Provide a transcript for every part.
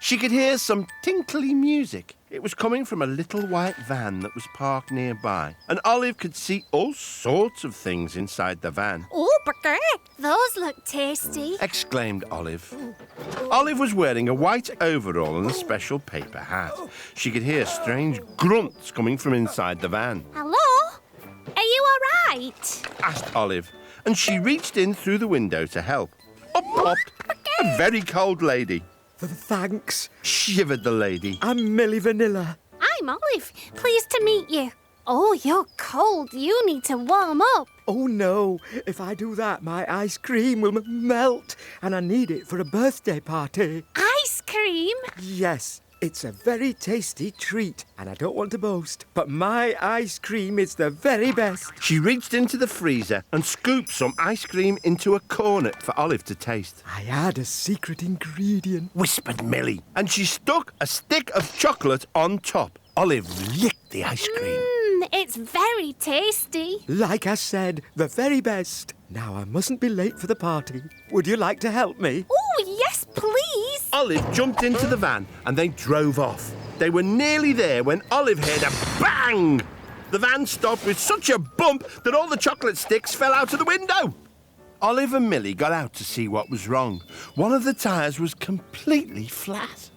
She could hear some tinkly music. It was coming from a little white van that was parked nearby, and Olive could see all sorts of things inside the van. Oh, burger! Those look tasty. Exclaimed Olive. Olive was wearing a white overall and a special paper hat. She could hear strange grunts coming from inside the van. Hello? Are you all right? Asked Olive, and she reached in through the window to help. Up popped a very cold lady. Thanks. Shivered the lady. I'm Millie Vanilla. I'm Olive. Pleased to meet you. Oh, you're cold. You need to warm up. Oh, no. If I do that, my ice cream will melt, and I need it for a birthday party. Ice cream? Yes, it's a very tasty treat, and I don't want to boast, but my ice cream is the very best. She reached into the freezer and scooped some ice cream into a cornet for Olive to taste. I add a secret ingredient. Whispered Millie, and she stuck a stick of chocolate on top. Olive licked the ice cream. It's very tasty. Like I said, the very best. Now I mustn't be late for the party. Would you like to help me? Oh, yes, please. Olive jumped into the van and they drove off. They were nearly there when Olive heard a bang. The van stopped with such a bump that all the chocolate sticks fell out of the window. Olive and Millie got out to see what was wrong. One of the tyres was completely flat.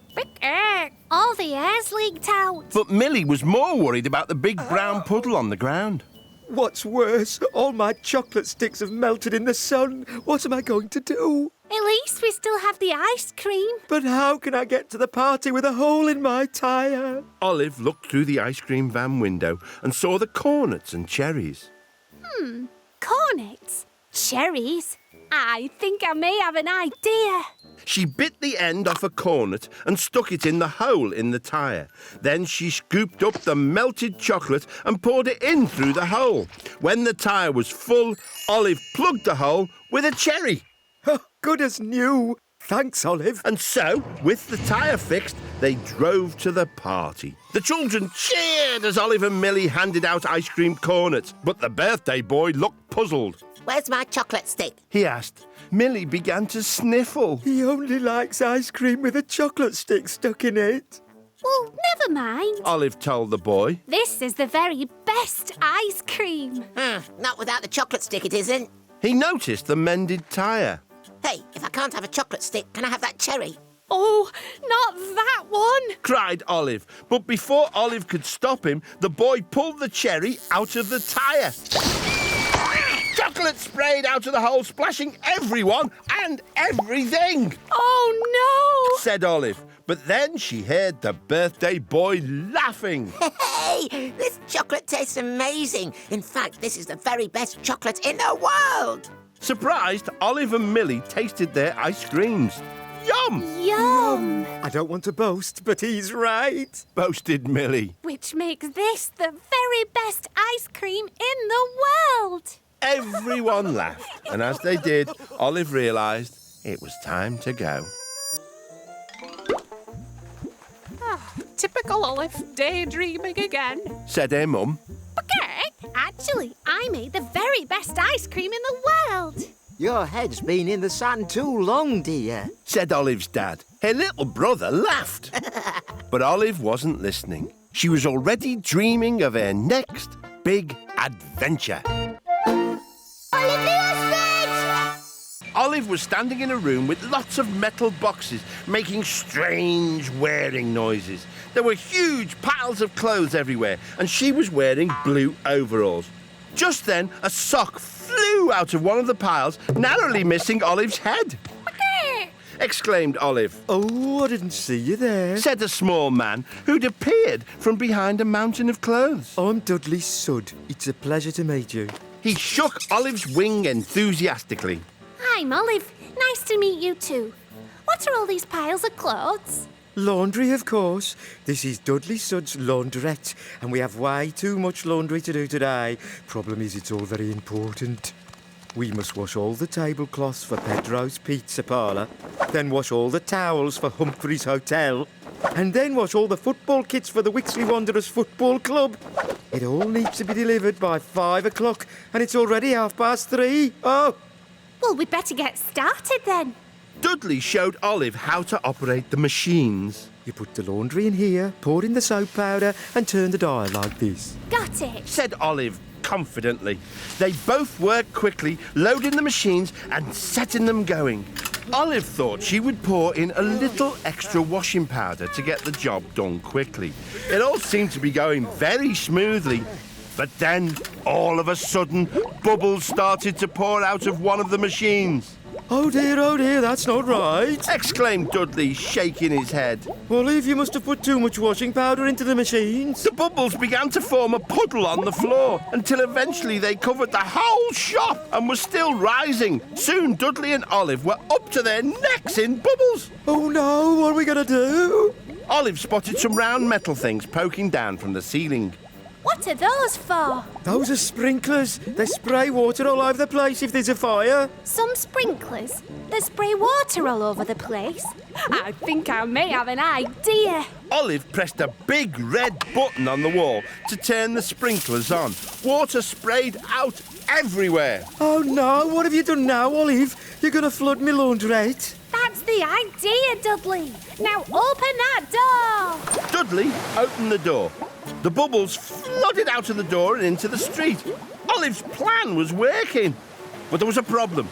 All the air's leaked out. But Millie was more worried about the big brown puddle on the ground. What's worse, all my chocolate sticks have melted in the sun. What am I going to do? At least we still have the ice cream. But how can I get to the party with a hole in my tyre? Olive looked through the ice cream van window and saw the cornets and cherries. Cornets? Cherries? I think I may have an idea. She bit the end off a cornet and stuck it in the hole in the tyre. Then she scooped up the melted chocolate and poured it in through the hole. When the tyre was full, Olive plugged the hole with a cherry. Oh, good as new. Thanks, Olive. And so, with the tyre fixed, they drove to the party. The children cheered as Olive and Millie handed out ice cream cornets, but the birthday boy looked puzzled. Where's my chocolate stick? He asked. Millie began to sniffle. He only likes ice cream with a chocolate stick stuck in it. Well, never mind. Olive told the boy. This is the very best ice cream. Not without the chocolate stick, it isn't. He noticed the mended tyre. Hey, if I can't have a chocolate stick, can I have that cherry? Oh, not that one. Cried Olive. But before Olive could stop him, the boy pulled the cherry out of the tyre. Chocolate sprayed out of the hole, splashing everyone and everything. Oh, no. Said Olive. But then she heard the birthday boy laughing. Hey, this chocolate tastes amazing. In fact, this is the very best chocolate in the world. Surprised, Olive and Millie tasted their ice creams. Yum! Yum. I don't want to boast, but he's right. Boasted Millie. Which makes this the very best ice cream in the world. Everyone laughed, and as they did, Olive realised it was time to go. Typical Olive, daydreaming again. Said her mum. Okay, actually, I made the very best ice cream in the world. Your head's been in the sand too long, dear. Said Olive's dad. Her little brother laughed. But Olive wasn't listening. She was already dreaming of her next big adventure. Olive the Ostrich! Olive was standing in a room with lots of metal boxes making strange whirring noises. There were huge piles of clothes everywhere, and she was wearing blue overalls. Just then, a sock flew out of one of the piles, narrowly missing Olive's head. Exclaimed Olive. Oh, I didn't see you there. Said a small man who'd appeared from behind a mountain of clothes. I'm Dudley Sud. It's a pleasure to meet you. He shook Olive's wing enthusiastically. I'm Olive. Nice to meet you too. What are all these piles of clothes? Laundry, of course. This is Dudley Sud's Laundrette, and we have way too much laundry to do today. Problem is, it's all very important. We must wash all the tablecloths for Pedro's Pizza Parlour, then wash all the towels for Humphrey's Hotel, and then wash all the football kits for the Wixley Wanderers Football Club. It all needs to be delivered by 5 o'clock, and it's already 3:30. Oh! Well, we'd better get started then. Dudley showed Olive how to operate the machines. You put the laundry in here, pour in the soap powder, and turn the dial like this. Got it. Said Olive confidently. They both worked quickly, loading the machines and setting them going. Olive thought she would pour in a little extra washing powder to get the job done quickly. It all seemed to be going very smoothly. But then, all of a sudden, bubbles started to pour out of one of the machines. Oh dear, that's not right. Exclaimed Dudley, shaking his head. Olive, you must have put too much washing powder into the machines. The bubbles began to form a puddle on the floor until eventually they covered the whole shop and were still rising. Soon Dudley and Olive were up to their necks in bubbles. Oh no, what are we going to do? Olive spotted some round metal things poking down from the ceiling. What are those for? Those are sprinklers. They spray water all over the place if there's a fire. Some sprinklers that spray water all over the place. I think I may have an idea. Olive pressed a big red button on the wall to turn the sprinklers on. Water sprayed out everywhere. Oh no, what have you done now, Olive? You're going to flood me laundrette. That's the idea, Dudley. Now open that door. Dudley opened the door. The bubbles flooded out of the door and into the street. Olive's plan was working. But there was a problem.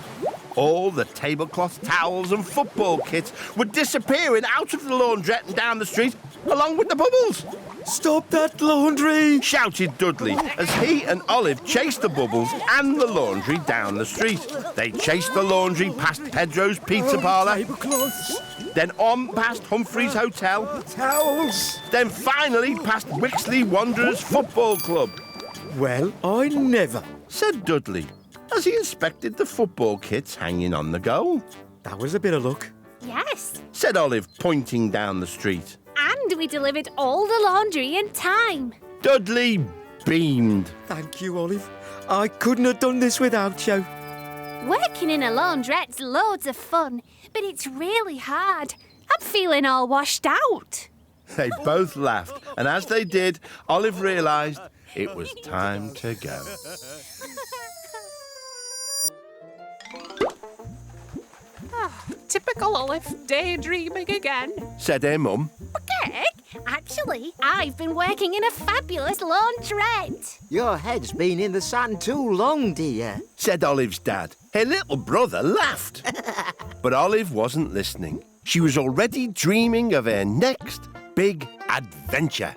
All the tablecloths, towels and football kits were disappearing out of the laundrette and down the street, along with the bubbles. Stop that laundry! Shouted Dudley as he and Olive chased the bubbles and the laundry down the street. They chased the laundry past Pedro's pizza parlour, Tablecloths, then on past Humphrey's Hotel, towels. then finally past Wixley Wanderers Football Club. Well, I never. Said Dudley as he inspected the football kits hanging on the goal. That was a bit of luck. Yes. Said Olive, pointing down the street. And we delivered all the laundry in time. Dudley beamed. Thank you, Olive. I couldn't have done this without you. Working in a laundrette's loads of fun, but it's really hard. I'm feeling all washed out. They both laughed, and as they did, Olive realised it was time to go. Typical Olive, daydreaming again. Said her mum. Okay. Actually, I've been working in a fabulous laundrette. Your head's been in the sand too long, dear. Said Olive's dad. Her little brother laughed. But Olive wasn't listening. She was already dreaming of her next big adventure.